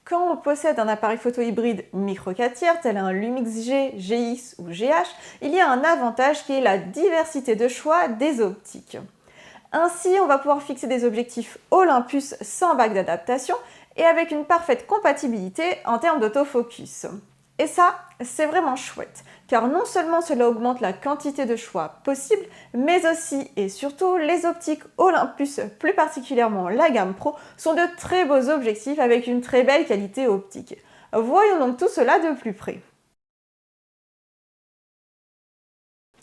Quand on possède un appareil photo hybride micro 4 tiers, tel un Lumix G, GX ou GH, il y a un avantage qui est la diversité de choix des optiques. Ainsi, on va pouvoir fixer des objectifs Olympus sans bague d'adaptation et avec une parfaite compatibilité en termes d'autofocus. Et ça, c'est vraiment chouette, car non seulement cela augmente la quantité de choix possibles, mais aussi et surtout les optiques Olympus, plus particulièrement la gamme Pro, sont de très beaux objectifs avec une très belle qualité optique. Voyons donc tout cela de plus près.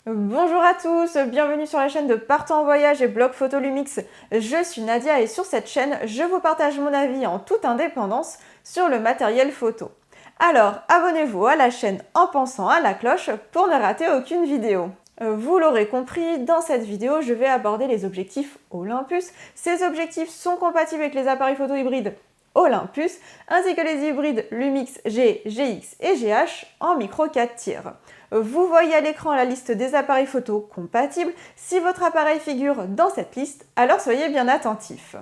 Bonjour à tous, bienvenue sur la chaîne de Partant en voyage et blog photo Lumix. Je suis Nadia et sur cette chaîne, je vous partage mon avis en toute indépendance sur le matériel photo. Alors, abonnez-vous à la chaîne en pensant à la cloche pour ne rater aucune vidéo. Vous l'aurez compris, dans cette vidéo, je vais aborder les objectifs Olympus. Ces objectifs sont compatibles avec les appareils photo hybrides Olympus, ainsi que les hybrides Lumix G, GX et GH en micro 4 tiers. Vous voyez à l'écran la liste des appareils photo compatibles. Si votre appareil figure dans cette liste, alors soyez bien attentifs.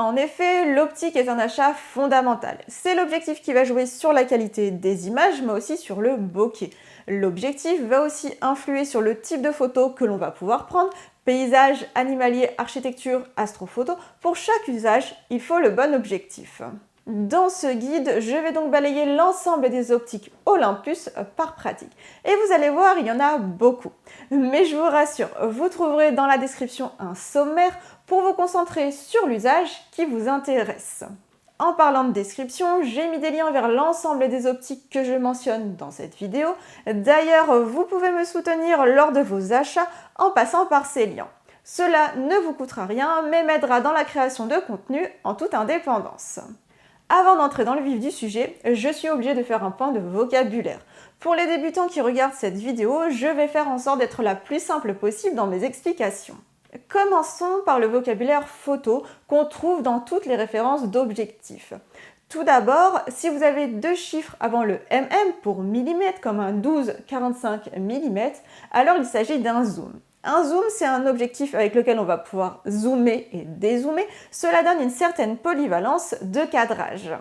En effet, l'optique est un achat fondamental. C'est l'objectif qui va jouer sur la qualité des images, mais aussi sur le bokeh. L'objectif va aussi influer sur le type de photo que l'on va pouvoir prendre, paysage, animalier, architecture, astrophoto. Pour chaque usage, il faut le bon objectif. Dans ce guide, je vais donc balayer l'ensemble des optiques Olympus par pratique. Et vous allez voir, il y en a beaucoup. Mais je vous rassure, vous trouverez dans la description un sommaire pour vous concentrer sur l'usage qui vous intéresse. En parlant de description, j'ai mis des liens vers l'ensemble des optiques que je mentionne dans cette vidéo. D'ailleurs, vous pouvez me soutenir lors de vos achats en passant par ces liens. Cela ne vous coûtera rien, mais m'aidera dans la création de contenu en toute indépendance. Avant d'entrer dans le vif du sujet, je suis obligée de faire un point de vocabulaire. Pour les débutants qui regardent cette vidéo, je vais faire en sorte d'être la plus simple possible dans mes explications. Commençons par le vocabulaire photo qu'on trouve dans toutes les références d'objectifs. Tout d'abord, si vous avez deux chiffres avant le mm pour millimètre comme un 12-45 mm, alors il s'agit d'un zoom. Un zoom, c'est un objectif avec lequel on va pouvoir zoomer et dézoomer. Cela donne une certaine polyvalence de cadrage.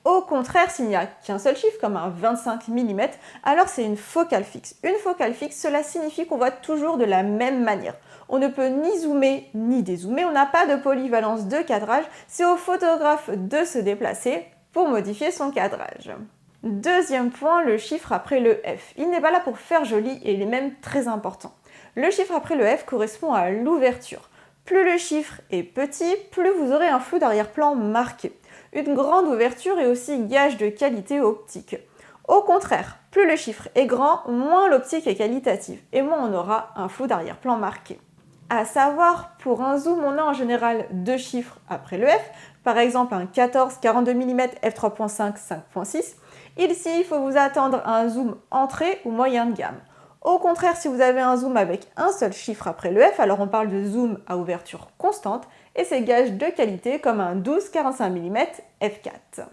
Au contraire, s'il n'y a qu'un seul chiffre, comme un 25 mm, alors c'est une focale fixe. Une focale fixe, cela signifie qu'on voit toujours de la même manière. On ne peut ni zoomer ni dézoomer, on n'a pas de polyvalence de cadrage. C'est au photographe de se déplacer pour modifier son cadrage. Deuxième point, le chiffre après le F. Il n'est pas là pour faire joli et il est même très important. Le chiffre après le F correspond à l'ouverture. Plus le chiffre est petit, plus vous aurez un flou d'arrière-plan marqué. Une grande ouverture est aussi gage de qualité optique. Au contraire, plus le chiffre est grand, moins l'optique est qualitative et moins on aura un flou d'arrière-plan marqué. À savoir, pour un zoom, on a en général deux chiffres après le F, par exemple un 14-42 mm f3.5 5.6. Ici, il faut vous attendre à un zoom entrée ou moyen de gamme. Au contraire, si vous avez un zoom avec un seul chiffre après le F, alors on parle de zoom à ouverture constante et c'est gage de qualité comme un 12-45 mm f4.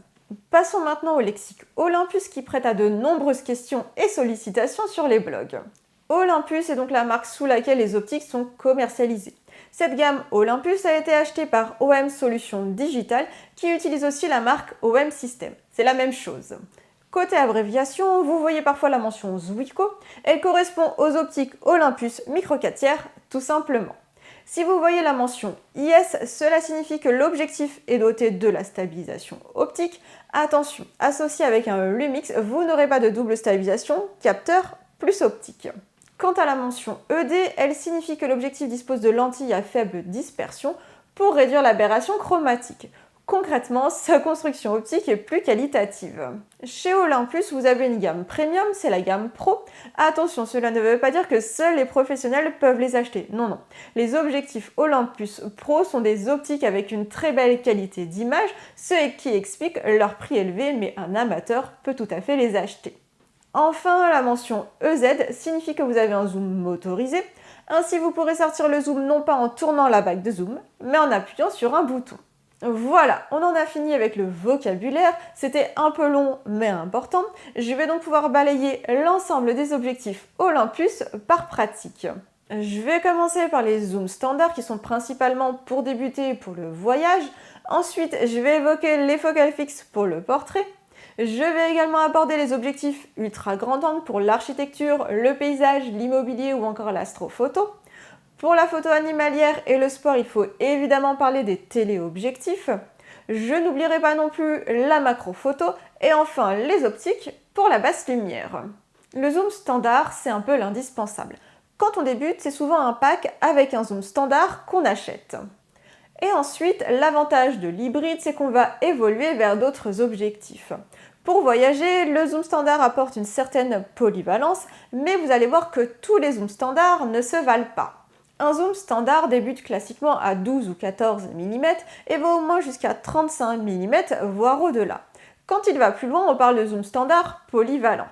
Passons maintenant au lexique Olympus qui prête à de nombreuses questions et sollicitations sur les blogs. Olympus est donc la marque sous laquelle les optiques sont commercialisées. Cette gamme Olympus a été achetée par OM Solutions Digital qui utilise aussi la marque OM System. C'est la même chose. Côté abréviation, vous voyez parfois la mention Zuiko. Elle correspond aux optiques Olympus micro 4 tiers, tout simplement. Si vous voyez la mention IS, cela signifie que l'objectif est doté de la stabilisation optique. Attention, associé avec un Lumix, vous n'aurez pas de double stabilisation, capteur plus optique. Quant à la mention ED, elle signifie que l'objectif dispose de lentilles à faible dispersion pour réduire l'aberration chromatique. Concrètement, sa construction optique est plus qualitative. Chez Olympus, vous avez une gamme premium, c'est la gamme Pro. Attention, cela ne veut pas dire que seuls les professionnels peuvent les acheter. Non, non. Les objectifs Olympus Pro sont des optiques avec une très belle qualité d'image, ce qui explique leur prix élevé, mais un amateur peut tout à fait les acheter. Enfin, la mention EZ signifie que vous avez un zoom motorisé. Ainsi, vous pourrez sortir le zoom non pas en tournant la bague de zoom, mais en appuyant sur un bouton. Voilà, on en a fini avec le vocabulaire, c'était un peu long mais important. Je vais donc pouvoir balayer l'ensemble des objectifs Olympus par pratique. Je vais commencer par les zooms standards qui sont principalement pour débuter pour le voyage. Ensuite, je vais évoquer les focales fixes pour le portrait. Je vais également aborder les objectifs ultra grand angle pour l'architecture, le paysage, l'immobilier ou encore l'astrophoto. Pour la photo animalière et le sport, il faut évidemment parler des téléobjectifs. Je n'oublierai pas non plus la macrophoto et enfin les optiques pour la basse lumière. Le zoom standard, c'est un peu l'indispensable. Quand on débute, c'est souvent un pack avec un zoom standard qu'on achète. Et ensuite, l'avantage de l'hybride, c'est qu'on va évoluer vers d'autres objectifs. Pour voyager, le zoom standard apporte une certaine polyvalence, mais vous allez voir que tous les zooms standards ne se valent pas. Un zoom standard débute classiquement à 12 ou 14 mm et va au moins jusqu'à 35 mm, voire au-delà. Quand il va plus loin, on parle de zoom standard polyvalent.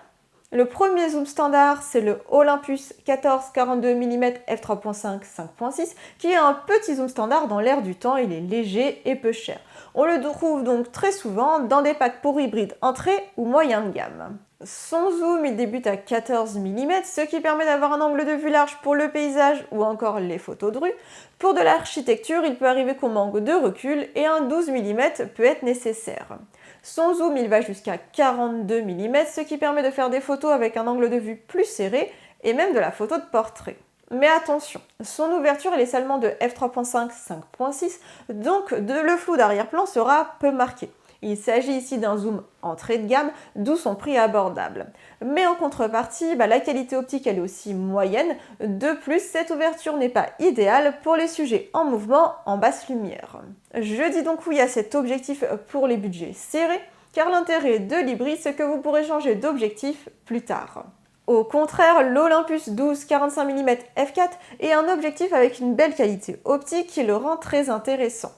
Le premier zoom standard, c'est le Olympus 14-42 mm f3.5 5.6, qui est un petit zoom standard dans l'air du temps, il est léger et peu cher. On le trouve donc très souvent dans des packs pour hybrides entrée ou moyen de gamme. Son zoom, il débute à 14 mm, ce qui permet d'avoir un angle de vue large pour le paysage ou encore les photos de rue. Pour de l'architecture, il peut arriver qu'on manque de recul et un 12 mm peut être nécessaire. Son zoom, il va jusqu'à 42 mm, ce qui permet de faire des photos avec un angle de vue plus serré et même de la photo de portrait. Mais attention, son ouverture elle est seulement de f3.5 5.6, donc le flou d'arrière-plan sera peu marqué. Il s'agit ici d'un zoom entrée de gamme, d'où son prix abordable. Mais en contrepartie, la qualité optique elle est aussi moyenne. De plus, cette ouverture n'est pas idéale pour les sujets en mouvement en basse lumière. Je dis donc oui à cet objectif pour les budgets serrés, car l'intérêt de l'hybride c'est que vous pourrez changer d'objectif plus tard. Au contraire, l'Olympus 12-45 mm f4 est un objectif avec une belle qualité optique qui le rend très intéressant.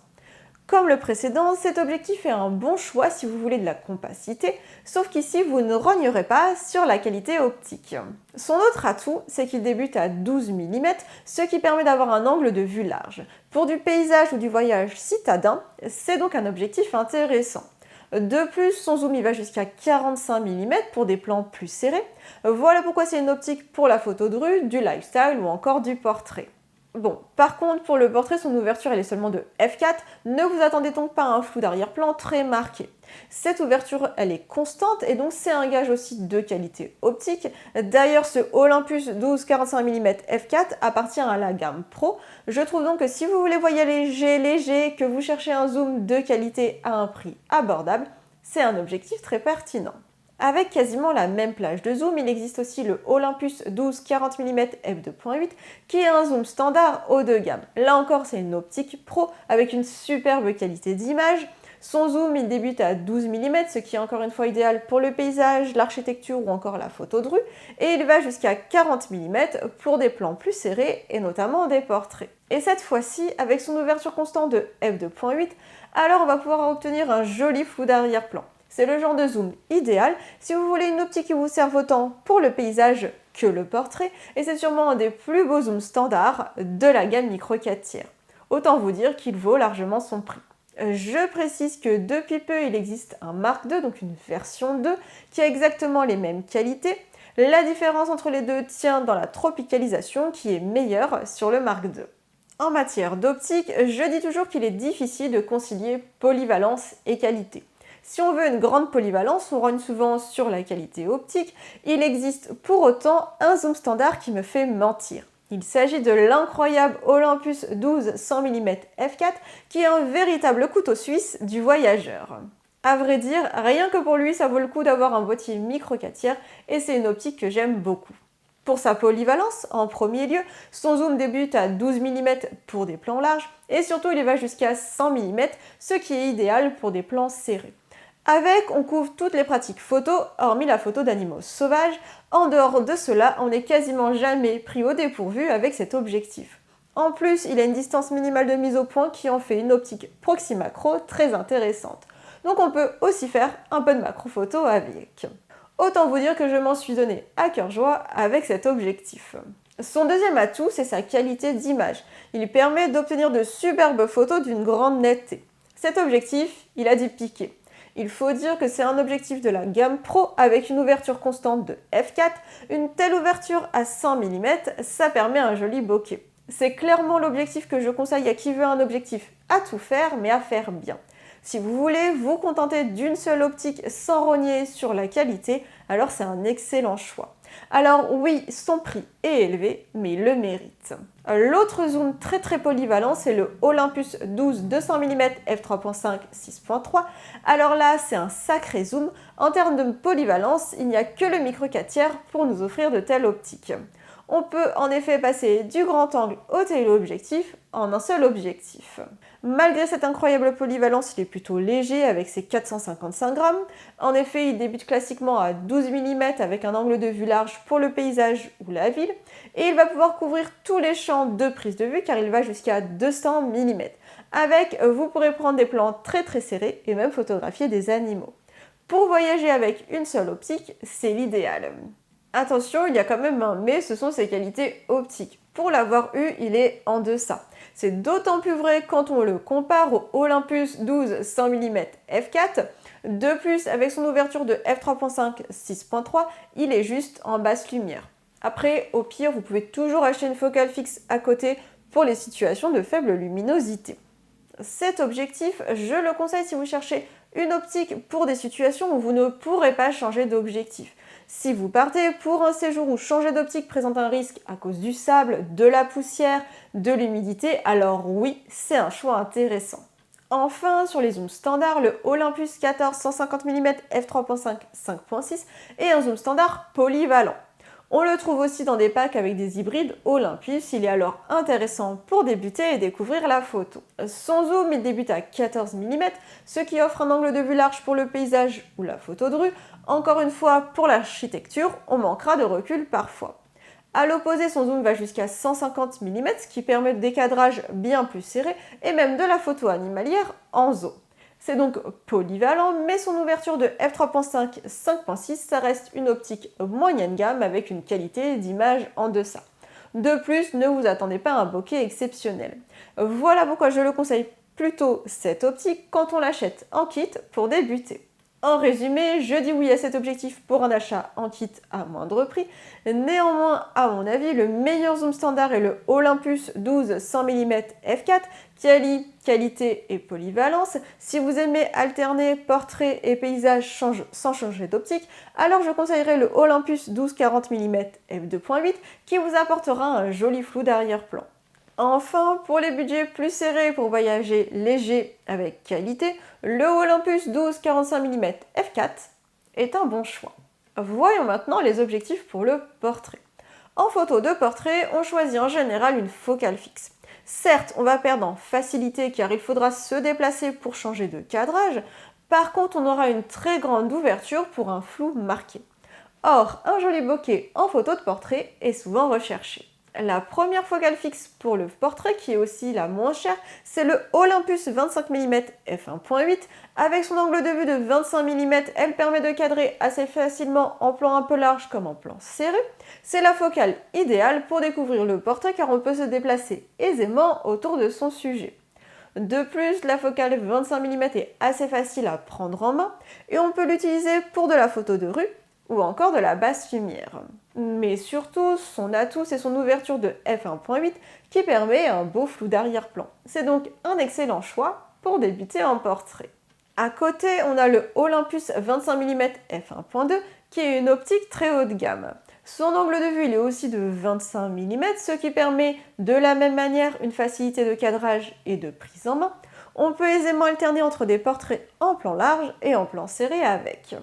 Comme le précédent, cet objectif est un bon choix si vous voulez de la compacité, sauf qu'ici vous ne rognerez pas sur la qualité optique. Son autre atout, c'est qu'il débute à 12 mm, ce qui permet d'avoir un angle de vue large. Pour du paysage ou du voyage citadin, c'est donc un objectif intéressant. De plus, son zoom il va jusqu'à 45 mm pour des plans plus serrés. Voilà pourquoi c'est une optique pour la photo de rue, du lifestyle ou encore du portrait. Bon, par contre, pour le portrait, son ouverture elle est seulement de f4, ne vous attendez donc pas à un flou d'arrière-plan très marqué. Cette ouverture elle est constante et donc c'est un gage aussi de qualité optique. D'ailleurs, ce Olympus 12-45 mm f4 appartient à la gamme Pro. Je trouve donc que si vous voulez voyager léger, que vous cherchez un zoom de qualité à un prix abordable, c'est un objectif très pertinent. Avec quasiment la même plage de zoom, il existe aussi le Olympus 12-40 mm f2.8 qui est un zoom standard haut de gamme. Là encore, c'est une optique pro avec une superbe qualité d'image. Son zoom, il débute à 12 mm, ce qui est encore une fois idéal pour le paysage, l'architecture ou encore la photo de rue, et il va jusqu'à 40 mm pour des plans plus serrés et notamment des portraits. Et cette fois-ci, avec son ouverture constante de f2.8, alors on va pouvoir obtenir un joli flou d'arrière-plan. C'est le genre de zoom idéal si vous voulez une optique qui vous serve autant pour le paysage que le portrait, et c'est sûrement un des plus beaux zooms standards de la gamme Micro 4 tiers. Autant vous dire qu'il vaut largement son prix. Je précise que depuis peu, il existe un Mark II, donc une version 2, qui a exactement les mêmes qualités. La différence entre les deux tient dans la tropicalisation qui est meilleure sur le Mark II. En matière d'optique, je dis toujours qu'il est difficile de concilier polyvalence et qualité. Si on veut une grande polyvalence, on rogne souvent sur la qualité optique. Il existe pour autant un zoom standard qui me fait mentir. Il s'agit de l'incroyable Olympus 12-100 mm f4 qui est un véritable couteau suisse du voyageur. À vrai dire, rien que pour lui, ça vaut le coup d'avoir un boîtier micro 4 tiers et c'est une optique que j'aime beaucoup. Pour sa polyvalence, en premier lieu, son zoom débute à 12 mm pour des plans larges et surtout il va jusqu'à 100 mm, ce qui est idéal pour des plans serrés. Avec, on couvre toutes les pratiques photo, hormis la photo d'animaux sauvages. En dehors de cela, on n'est quasiment jamais pris au dépourvu avec cet objectif. En plus, il a une distance minimale de mise au point qui en fait une optique proxy macro très intéressante. Donc on peut aussi faire un peu de macro photo avec. Autant vous dire que je m'en suis donné à cœur joie avec cet objectif. Son deuxième atout, c'est sa qualité d'image. Il permet d'obtenir de superbes photos d'une grande netteté. Cet objectif, il a du piqué. Il faut dire que c'est un objectif de la gamme Pro avec une ouverture constante de f4. Une telle ouverture à 100 mm, ça permet un joli bokeh. C'est clairement l'objectif que je conseille à qui veut un objectif à tout faire, mais à faire bien. Si vous voulez vous contenter d'une seule optique sans rogner sur la qualité, alors c'est un excellent choix. Alors oui, son prix est élevé, mais il le mérite. L'autre zoom très polyvalent, c'est le Olympus 12 200 mm f3.5 6.3. Alors là, c'est un sacré zoom. En termes de polyvalence, il n'y a que le micro 4 tiers pour nous offrir de telles optiques. On peut en effet passer du grand angle au téléobjectif en un seul objectif. Malgré cette incroyable polyvalence, il est plutôt léger avec ses 455 grammes. En effet, il débute classiquement à 12 mm avec un angle de vue large pour le paysage ou la ville. Et il va pouvoir couvrir tous les champs de prise de vue car il va jusqu'à 200 mm. Avec, vous pourrez prendre des plans très serrés et même photographier des animaux. Pour voyager avec une seule optique, c'est l'idéal. Attention, il y a quand même un mais, ce sont ses qualités optiques. Pour l'avoir eu, il est en deçà. C'est d'autant plus vrai quand on le compare au Olympus 12 100 mm f4. De plus, avec son ouverture de f3.5 6.3, il est juste en basse lumière. Après, au pire, vous pouvez toujours acheter une focale fixe à côté pour les situations de faible luminosité. Cet objectif, je le conseille si vous cherchez une optique pour des situations où vous ne pourrez pas changer d'objectif. Si vous partez pour un séjour où changer d'optique présente un risque à cause du sable, de la poussière, de l'humidité, alors oui, c'est un choix intéressant. Enfin, sur les zooms standards, le Olympus 14 150 mm f3.5 5.6 est un zoom standard polyvalent. On le trouve aussi dans des packs avec des hybrides Olympus, il est alors intéressant pour débuter et découvrir la photo. Son zoom, il débute à 14 mm, ce qui offre un angle de vue large pour le paysage ou la photo de rue. Encore une fois, pour l'architecture, on manquera de recul parfois. A l'opposé, son zoom va jusqu'à 150 mm, ce qui permet le décadrage bien plus serré et même de la photo animalière en zoo. C'est donc polyvalent, mais son ouverture de f3.5 5.6, ça reste une optique moyenne gamme avec une qualité d'image en deçà. De plus, ne vous attendez pas à un bokeh exceptionnel. Voilà pourquoi je le conseille plutôt cette optique quand on l'achète en kit pour débuter. En résumé, je dis oui à cet objectif pour un achat en kit à moindre prix. Néanmoins, à mon avis, le meilleur zoom standard est le Olympus 12 100 mm f4 qui allie qualité et polyvalence. Si vous aimez alterner portrait et paysage sans changer d'optique, alors je conseillerais le Olympus 12 40 mm f2.8 qui vous apportera un joli flou d'arrière-plan. Enfin, pour les budgets plus serrés pour voyager léger avec qualité, le Olympus 12 45 mm f4 est un bon choix. Voyons maintenant les objectifs pour le portrait. En photo de portrait, on choisit en général une focale fixe. Certes, on va perdre en facilité car il faudra se déplacer pour changer de cadrage, par contre on aura une très grande ouverture pour un flou marqué. Or, un joli bokeh en photo de portrait est souvent recherché. La première focale fixe pour le portrait, qui est aussi la moins chère, c'est le Olympus 25 mm f1.8. Avec son angle de vue de 25 mm, elle permet de cadrer assez facilement en plan un peu large comme en plan serré. C'est la focale idéale pour découvrir le portrait car on peut se déplacer aisément autour de son sujet. De plus, la focale 25 mm est assez facile à prendre en main et on peut l'utiliser pour de la photo de rue ou encore de la basse lumière. Mais surtout, son atout, c'est son ouverture de f1.8 qui permet un beau flou d'arrière-plan. C'est donc un excellent choix pour débuter en portrait. À côté, on a le Olympus 25 mm f1.2 qui est une optique très haut de gamme. Son angle de vue il est aussi de 25 mm, ce qui permet de la même manière une facilité de cadrage et de prise en main. On peut aisément alterner entre des portraits en plan large et en plan serré avec.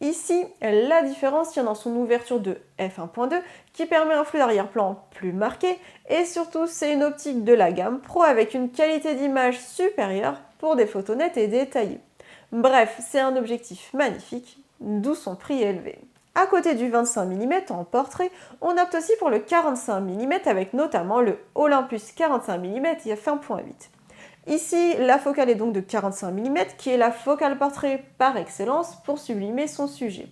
Ici, la différence tient dans son ouverture de f1.2 qui permet un flou d'arrière-plan plus marqué et surtout c'est une optique de la gamme Pro avec une qualité d'image supérieure pour des photos nettes et détaillées. Bref, c'est un objectif magnifique, d'où son prix élevé. À côté du 25 mm en portrait, on opte aussi pour le 45 mm avec notamment le Olympus 45 mm f1.8. Ici, la focale est donc de 45 mm qui est la focale portrait par excellence pour sublimer son sujet.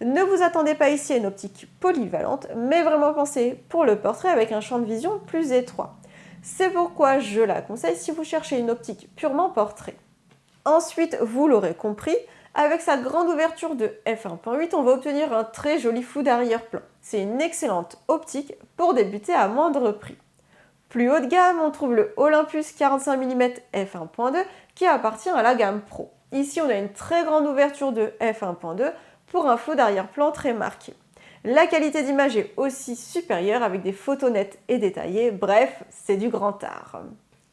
Ne vous attendez pas ici à une optique polyvalente, mais vraiment pensez pour le portrait avec un champ de vision plus étroit. C'est pourquoi je la conseille si vous cherchez une optique purement portrait. Ensuite, vous l'aurez compris, avec sa grande ouverture de f1.8, on va obtenir un très joli flou d'arrière-plan. C'est une excellente optique pour débuter à moindre prix. Plus haut de gamme, on trouve le Olympus 45 mm f1.2 qui appartient à la gamme Pro. Ici, on a une très grande ouverture de f1.2 pour un flou d'arrière-plan très marqué. La qualité d'image est aussi supérieure avec des photos nettes et détaillées, bref, c'est du grand art.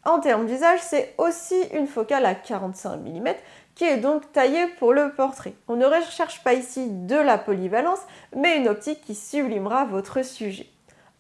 En termes d'usage, c'est aussi une focale à 45 mm qui est donc taillée pour le portrait. On ne recherche pas ici de la polyvalence, mais une optique qui sublimera votre sujet.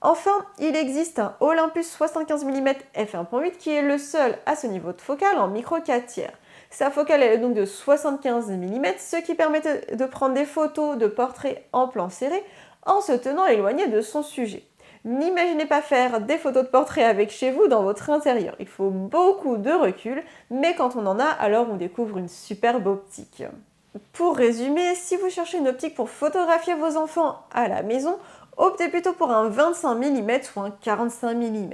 Enfin, il existe un Olympus 75 mm f1.8 qui est le seul à ce niveau de focale en micro 4 tiers. Sa focale est donc de 75 mm, ce qui permet de prendre des photos de portraits en plan serré en se tenant éloigné de son sujet. N'imaginez pas faire des photos de portrait avec chez vous dans votre intérieur. Il faut beaucoup de recul, mais quand on en a, alors on découvre une superbe optique. Pour résumer, si vous cherchez une optique pour photographier vos enfants à la maison, optez plutôt pour un 25 mm ou un 45 mm.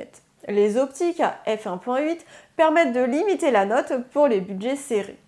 Les optiques à f1.8 permettent de limiter la note pour les budgets serrés.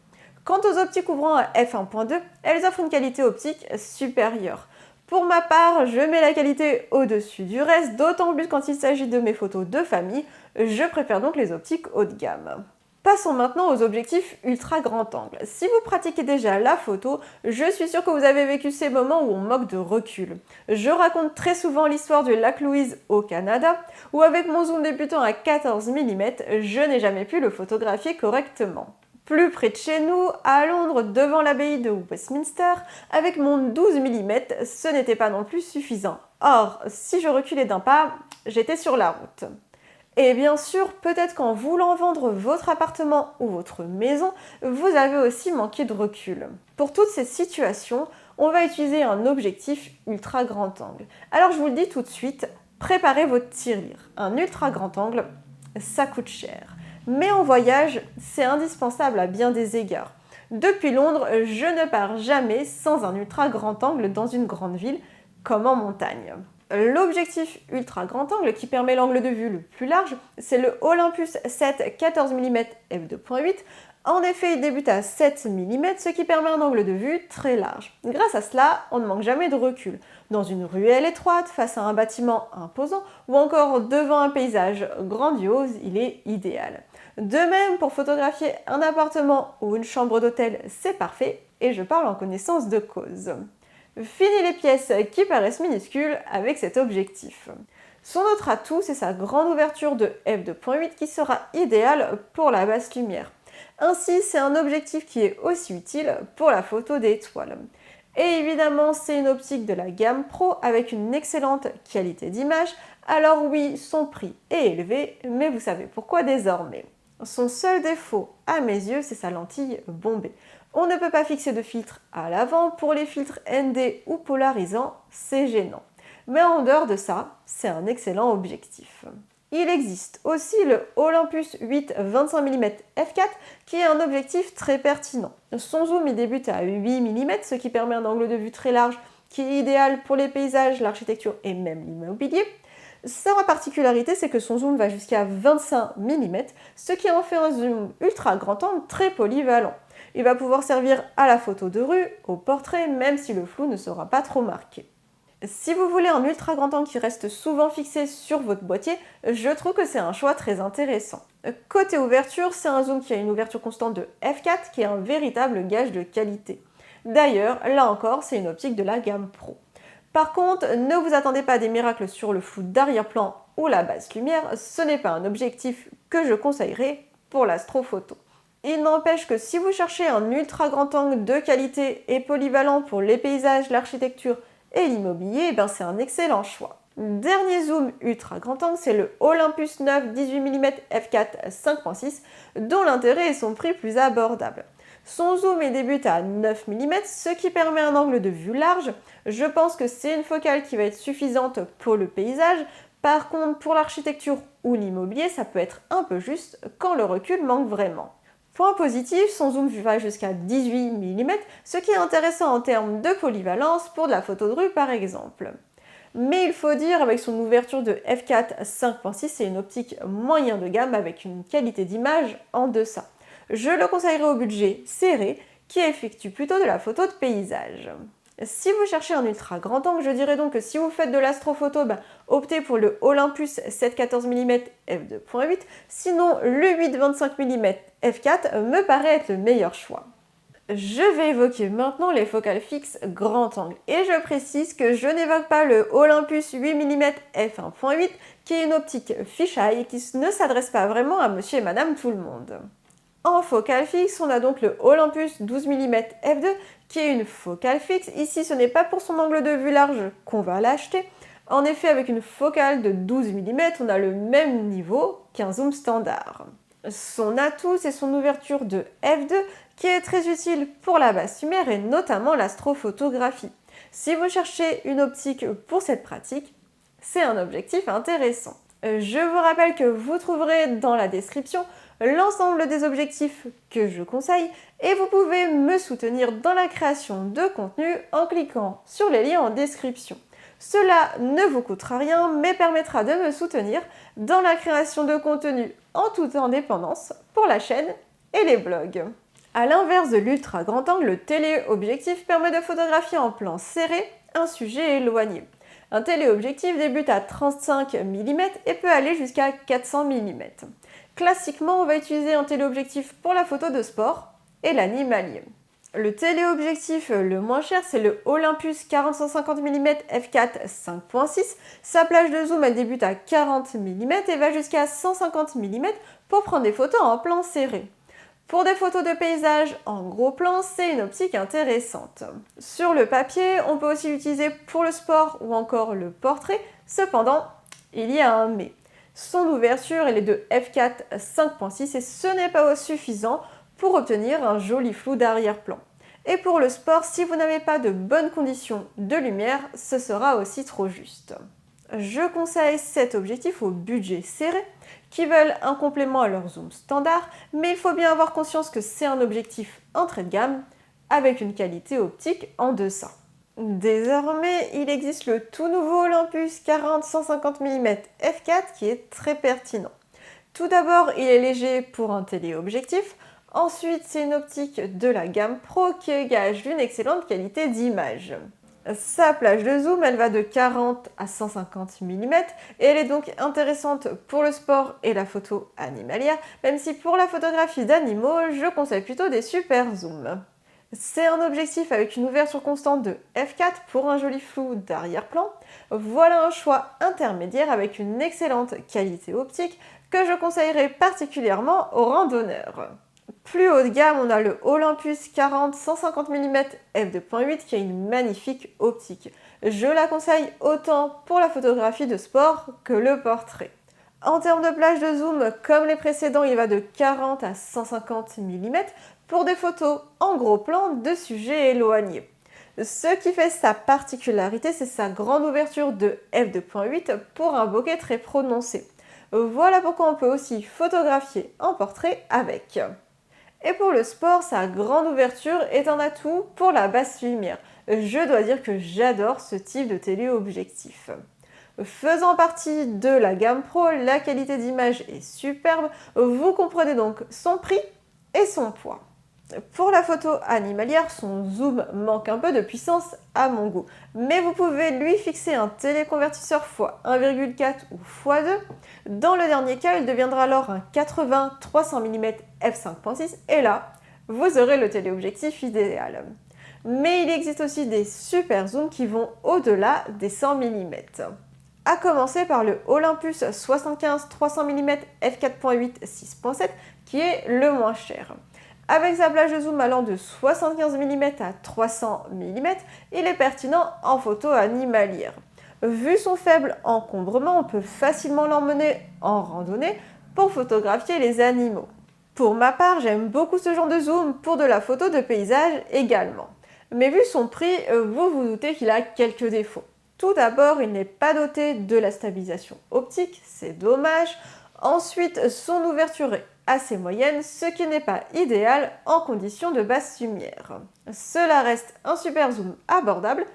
Quant aux optiques ouvrant à f1.2, elles offrent une qualité optique supérieure. Pour ma part, je mets la qualité au-dessus du reste, d'autant plus quand il s'agit de mes photos de famille, je préfère donc les optiques haut de gamme. Passons maintenant aux objectifs ultra grand angle. Si vous pratiquez déjà la photo, je suis sûre que vous avez vécu ces moments où on moque de recul. Je raconte très souvent l'histoire du lac Louise au Canada, où avec mon zoom débutant à 14 mm, je n'ai jamais pu le photographier correctement. Plus près de chez nous, à Londres, devant l'abbaye de Westminster, avec mon 12 mm, ce n'était pas non plus suffisant. Or, si je reculais d'un pas, j'étais sur la route. Et bien sûr, peut-être qu'en voulant vendre votre appartement ou votre maison, vous avez aussi manqué de recul. Pour toutes ces situations, on va utiliser un objectif ultra grand angle. Alors je vous le dis tout de suite, préparez votre tirelire. Un ultra grand angle, ça coûte cher. Mais en voyage, c'est indispensable à bien des égards. Depuis Londres, je ne pars jamais sans un ultra grand angle dans une grande ville, comme en montagne. L'objectif ultra grand angle qui permet l'angle de vue le plus large, c'est le Olympus 7 14 mm f2.8. En effet, il débute à 7 mm, ce qui permet un angle de vue très large. Grâce à cela, on ne manque jamais de recul. Dans une ruelle étroite, face à un bâtiment imposant ou encore devant un paysage grandiose, il est idéal. De même, pour photographier un appartement ou une chambre d'hôtel, c'est parfait, et je parle en connaissance de cause. Fini les pièces qui paraissent minuscules avec cet objectif. Son autre atout, c'est sa grande ouverture de f2.8 qui sera idéale pour la basse lumière. Ainsi, c'est un objectif qui est aussi utile pour la photo d'étoiles. Et évidemment, c'est une optique de la gamme Pro avec une excellente qualité d'image. Alors oui, son prix est élevé, mais vous savez pourquoi désormais. Son seul défaut, à mes yeux, c'est sa lentille bombée. On ne peut pas fixer de filtre à l'avant. Pour les filtres ND ou polarisants, c'est gênant. Mais en dehors de ça, c'est un excellent objectif. Il existe aussi le Olympus 8 25 mm f4 qui est un objectif très pertinent. Son zoom il débute à 8 mm, ce qui permet un angle de vue très large qui est idéal pour les paysages, l'architecture et même l'immobilier. Sa particularité, c'est que son zoom va jusqu'à 25 mm, ce qui en fait un zoom ultra grand angle très polyvalent. Il va pouvoir servir à la photo de rue, au portrait, même si le flou ne sera pas trop marqué. Si vous voulez un ultra grand angle qui reste souvent fixé sur votre boîtier, je trouve que c'est un choix très intéressant. Côté ouverture, c'est un zoom qui a une ouverture constante de f4 qui est un véritable gage de qualité. D'ailleurs, là encore, c'est une optique de la gamme Pro. Par contre, ne vous attendez pas à des miracles sur le flou d'arrière-plan ou la basse lumière, ce n'est pas un objectif que je conseillerais pour l'astrophoto. Il n'empêche que si vous cherchez un ultra grand angle de qualité et polyvalent pour les paysages, l'architecture et l'immobilier, c'est un excellent choix. Dernier zoom ultra grand angle, c'est le Olympus 9 18 mm f4 5.6 dont l'intérêt est son prix plus abordable. Son zoom débute à 9 mm, ce qui permet un angle de vue large. Je pense que c'est une focale qui va être suffisante pour le paysage. Par contre, pour l'architecture ou l'immobilier, ça peut être un peu juste quand le recul manque vraiment. Point positif, son zoom va jusqu'à 18 mm, ce qui est intéressant en termes de polyvalence pour de la photo de rue par exemple. Mais il faut dire, avec son ouverture de f4 5.6, c'est une optique moyen de gamme avec une qualité d'image en deçà. Je le conseillerais au budget serré, qui effectue plutôt de la photo de paysage. Si vous cherchez un ultra grand angle, je dirais donc que si vous faites de l'astrophoto, optez pour le Olympus 7-14 mm f2.8, sinon le 8-25 mm f4 me paraît être le meilleur choix. Je vais évoquer maintenant les focales fixes grand angle et je précise que je n'évoque pas le Olympus 8 mm f1.8 qui est une optique fisheye et qui ne s'adresse pas vraiment à monsieur et madame tout le monde. En focale fixe, on a donc le Olympus 12 mm f2 qui est une focale fixe. Ici, ce n'est pas pour son angle de vue large qu'on va l'acheter. En effet, avec une focale de 12 mm, on a le même niveau qu'un zoom standard. Son atout, c'est son ouverture de f2 qui est très utile pour la basse lumière et notamment l'astrophotographie. Si vous cherchez une optique pour cette pratique, c'est un objectif intéressant. Je vous rappelle que vous trouverez dans la description l'ensemble des objectifs que je conseille et vous pouvez me soutenir dans la création de contenu en cliquant sur les liens en description. Cela ne vous coûtera rien mais permettra de me soutenir dans la création de contenu en toute indépendance pour la chaîne et les blogs. A l'inverse de l'ultra grand angle, le téléobjectif permet de photographier en plan serré un sujet éloigné. Un téléobjectif débute à 35 mm et peut aller jusqu'à 400 mm. Classiquement, on va utiliser un téléobjectif pour la photo de sport et l'animalier. Le téléobjectif le moins cher, c'est le Olympus 40-150 mm f4 5.6. Sa plage de zoom elle débute à 40 mm et va jusqu'à 150 mm pour prendre des photos en plan serré. Pour des photos de paysage en gros plan, c'est une optique intéressante. Sur le papier, on peut aussi l'utiliser pour le sport ou encore le portrait. Cependant, il y a un mais. Son ouverture elle est de f4 5.6 et ce n'est pas suffisant pour obtenir un joli flou d'arrière-plan. Et pour le sport, si vous n'avez pas de bonnes conditions de lumière, ce sera aussi trop juste. Je conseille cet objectif au budget serré qui veulent un complément à leur zoom standard, mais il faut bien avoir conscience que c'est un objectif entrée de gamme avec une qualité optique en deçà. Désormais, il existe le tout nouveau Olympus 40-150 mm f4 qui est très pertinent. Tout d'abord, il est léger pour un téléobjectif. Ensuite, c'est une optique de la gamme Pro qui gage d'une excellente qualité d'image. Sa plage de zoom, elle va de 40 à 150 mm et elle est donc intéressante pour le sport et la photo animalière, même si pour la photographie d'animaux, je conseille plutôt des super zooms. C'est un objectif avec une ouverture constante de f4 pour un joli flou d'arrière-plan. Voilà un choix intermédiaire avec une excellente qualité optique que je conseillerais particulièrement aux randonneurs. Plus haut de gamme, on a le Olympus 40-150 mm f2.8 qui a une magnifique optique. Je la conseille autant pour la photographie de sport que le portrait. En termes de plage de zoom, comme les précédents, il va de 40 à 150 mm pour des photos en gros plan de sujets éloignés. Ce qui fait sa particularité, c'est sa grande ouverture de f2.8 pour un bokeh très prononcé. Voilà pourquoi on peut aussi photographier en portrait avec. Et pour le sport, sa grande ouverture est un atout pour la basse lumière. Je dois dire que j'adore ce type de téléobjectif. Faisant partie de la gamme Pro, la qualité d'image est superbe. Vous comprenez donc son prix et son poids. Pour la photo animalière, son zoom manque un peu de puissance à mon goût, mais vous pouvez lui fixer un téléconvertisseur x1,4 ou x2. Dans le dernier cas, il deviendra alors un 80-300 mm f5.6 et là, vous aurez le téléobjectif idéal. Mais il existe aussi des super zooms qui vont au-delà des 100 mm. À commencer par le Olympus 75-300 mm f4.8 6.7 qui est le moins cher. Avec sa plage de zoom allant de 75 mm à 300 mm, il est pertinent en photo animalière. Vu son faible encombrement, on peut facilement l'emmener en randonnée pour photographier les animaux. Pour ma part, j'aime beaucoup ce genre de zoom pour de la photo de paysage également. Mais vu son prix, vous vous doutez qu'il a quelques défauts. Tout d'abord, il n'est pas doté de la stabilisation optique, c'est dommage. Ensuite, son ouverture est assez moyenne, ce qui n'est pas idéal en conditions de basse lumière. Cela reste un super zoom abordable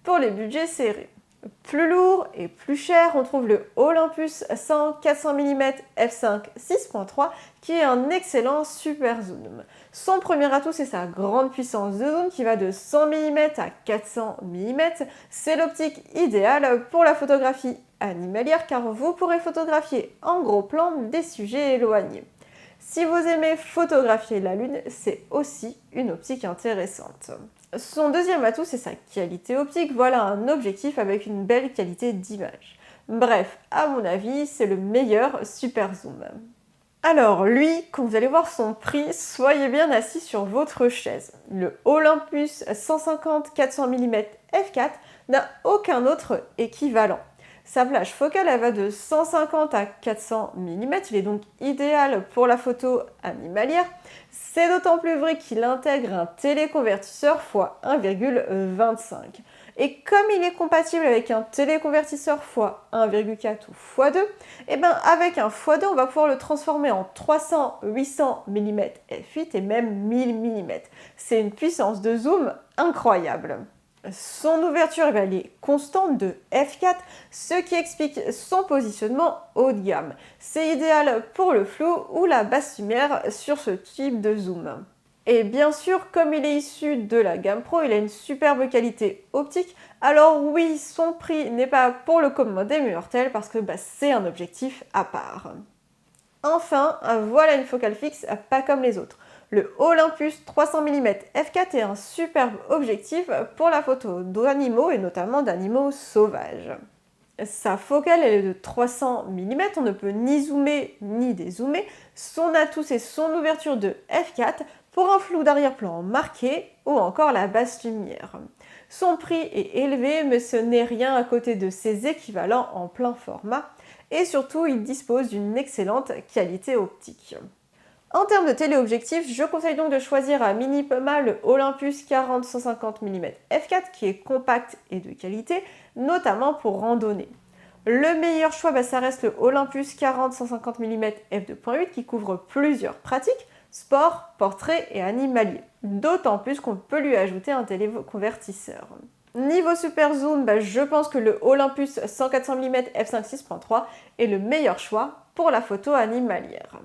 pour les budgets serrés. Plus lourd et plus cher, on trouve le Olympus 100-400 mm f5 6.3 qui est un excellent super zoom. Son premier atout, c'est sa grande puissance de zoom qui va de 100 mm à 400 mm. C'est l'optique idéale pour la photographie animalière car vous pourrez photographier en gros plan des sujets éloignés. Si vous aimez photographier la Lune, c'est aussi une optique intéressante. Son deuxième atout, c'est sa qualité optique. Voilà un objectif avec une belle qualité d'image. Bref, à mon avis, c'est le meilleur super zoom. Alors lui, quand vous allez voir son prix, soyez bien assis sur votre chaise. Le Olympus 150-400 mm f4 n'a aucun autre équivalent. Sa plage focale elle va de 150 à 400 mm, il est donc idéal pour la photo animalière. C'est d'autant plus vrai qu'il intègre un téléconvertisseur x 1,25. Et comme il est compatible avec un téléconvertisseur x 1,4 ou x2, et bien avec un x2, on va pouvoir le transformer en 300, 800 mm f8 et même 1000 mm. C'est une puissance de zoom incroyable. Son ouverture elle est constante de f4, ce qui explique son positionnement haut de gamme. C'est idéal pour le flou ou la basse lumière sur ce type de zoom. Et bien sûr, comme il est issu de la gamme Pro, il a une superbe qualité optique. Alors oui, son prix n'est pas pour le commun des mortels parce que c'est un objectif à part. Enfin, voilà une focale fixe pas comme les autres. Le Olympus 300 mm f4 est un superbe objectif pour la photo d'animaux et notamment d'animaux sauvages. Sa focale elle est de 300 mm, on ne peut ni zoomer ni dézoomer. Son atout c'est son ouverture de f4 pour un flou d'arrière-plan marqué ou encore la basse lumière. Son prix est élevé mais ce n'est rien à côté de ses équivalents en plein format et surtout il dispose d'une excellente qualité optique. En termes de téléobjectif, je conseille donc de choisir à minima le Olympus 40-150 mm f4 qui est compact et de qualité, notamment pour randonnée. Le meilleur choix, ça reste le Olympus 40-150 mm f2.8 qui couvre plusieurs pratiques, sport, portrait et animalier. D'autant plus qu'on peut lui ajouter un téléconvertisseur. Niveau super zoom, je pense que le Olympus 100-400 mm f5 6.3 est le meilleur choix pour la photo animalière.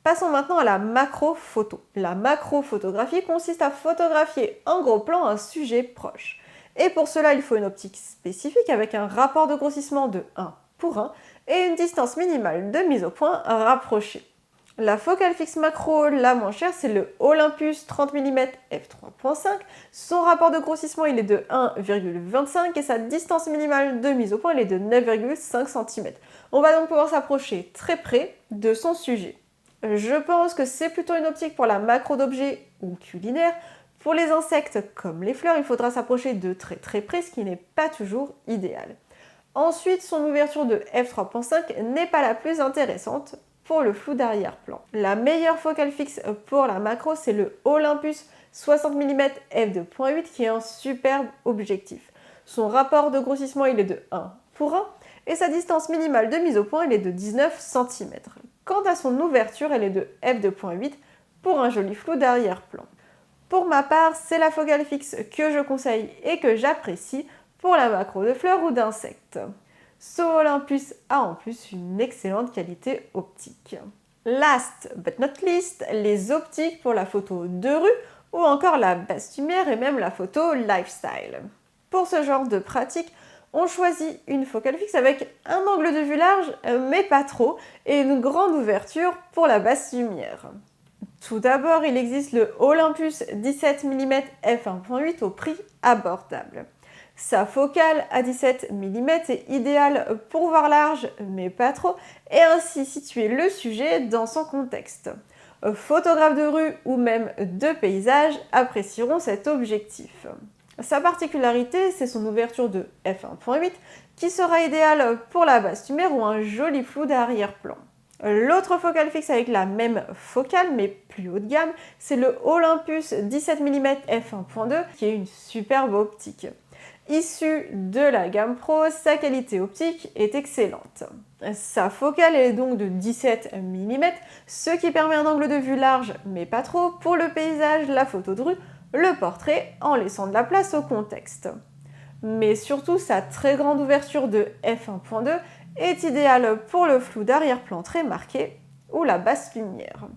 Passons maintenant à la macro-photo. La macro-photographie consiste à photographier en gros plan un sujet proche. Et pour cela, il faut une optique spécifique avec un rapport de grossissement de 1:1 et une distance minimale de mise au point rapprochée. La focale fixe macro la moins chère, c'est le Olympus 30 mm f3.5. Son rapport de grossissement il est de 1,25 et sa distance minimale de mise au point elle est de 9,5 cm. On va donc pouvoir s'approcher très près de son sujet. Je pense que c'est plutôt une optique pour la macro d'objets ou culinaire. Pour les insectes comme les fleurs, il faudra s'approcher de très près, ce qui n'est pas toujours idéal. Ensuite, son ouverture de f3.5 n'est pas la plus intéressante pour le flou d'arrière-plan. La meilleure focale fixe pour la macro, c'est le Olympus 60 mm f2.8 qui est un superbe objectif. Son rapport de grossissement il est de 1:1 et sa distance minimale de mise au point elle est de 19 cm. Quant à son ouverture, elle est de f2.8 pour un joli flou d'arrière-plan. Pour ma part, c'est la focale fixe que je conseille et que j'apprécie pour la macro de fleurs ou d'insectes. Ce Olympus a en plus une excellente qualité optique. Last but not least, les optiques pour la photo de rue ou encore la basse lumière et même la photo lifestyle. Pour ce genre de pratique, on choisit une focale fixe avec un angle de vue large, mais pas trop, et une grande ouverture pour la basse lumière. Tout d'abord, il existe le Olympus 17 mm f1.8 au prix abordable. Sa focale à 17 mm est idéale pour voir large, mais pas trop, et ainsi situer le sujet dans son contexte. Photographes de rue ou même de paysage apprécieront cet objectif. Sa particularité, c'est son ouverture de f1.8 qui sera idéale pour la basse lumière ou un joli flou d'arrière-plan. L'autre focale fixe avec la même focale mais plus haut de gamme, c'est le Olympus 17 mm f1.2 qui est une superbe optique. Issue de la gamme Pro, sa qualité optique est excellente. Sa focale est donc de 17 mm, ce qui permet un angle de vue large mais pas trop pour le paysage, la photo de rue, le portrait en laissant de la place au contexte. mais surtout sa très grande ouverture de f1.2 est idéale pour le flou d'arrière-plan très marqué ou la basse lumière.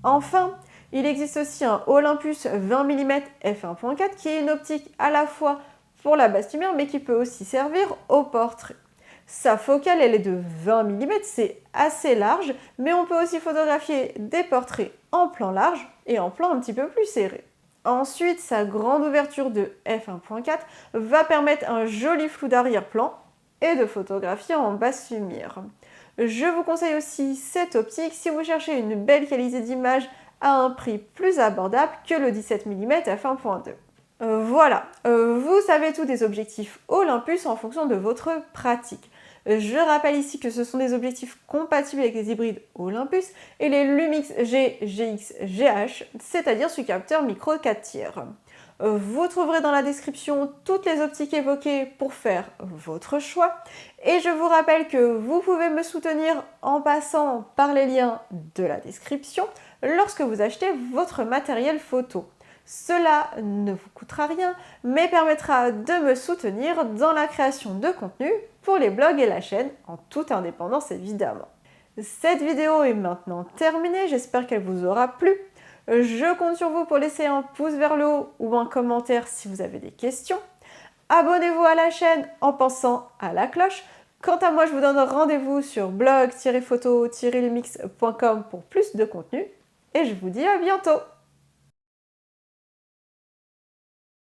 Enfin, il existe aussi un Olympus 20 mm f1.4 qui est une optique à la fois pour la basse lumière mais qui peut aussi servir au portrait. Sa focale elle est de 20 mm, c'est assez large, mais on peut aussi photographier des portraits en plan large et en plan un petit peu plus serré. Ensuite, sa grande ouverture de f1.4 va permettre un joli flou d'arrière-plan et de photographier en basse lumière. Je vous conseille aussi cette optique si vous cherchez une belle qualité d'image à un prix plus abordable que le 17 mm f1.2. Voilà, vous savez tout des objectifs Olympus en fonction de votre pratique. Je rappelle ici que ce sont des objectifs compatibles avec les hybrides Olympus et les Lumix G, GX, GH, c'est-à-dire ce capteur micro 4 tiers. Vous trouverez dans la description toutes les optiques évoquées pour faire votre choix. Et je vous rappelle que vous pouvez me soutenir en passant par les liens de la description lorsque vous achetez votre matériel photo. Cela ne vous coûtera rien, mais permettra de me soutenir dans la création de contenu pour les blogs et la chaîne, en toute indépendance évidemment. Cette vidéo est maintenant terminée, j'espère qu'elle vous aura plu. Je compte sur vous pour laisser un pouce vers le haut ou un commentaire si vous avez des questions. Abonnez-vous à la chaîne en pensant à la cloche. Quant à moi, je vous donne rendez-vous sur blog-photo-lumix.com pour plus de contenu et je vous dis à bientôt.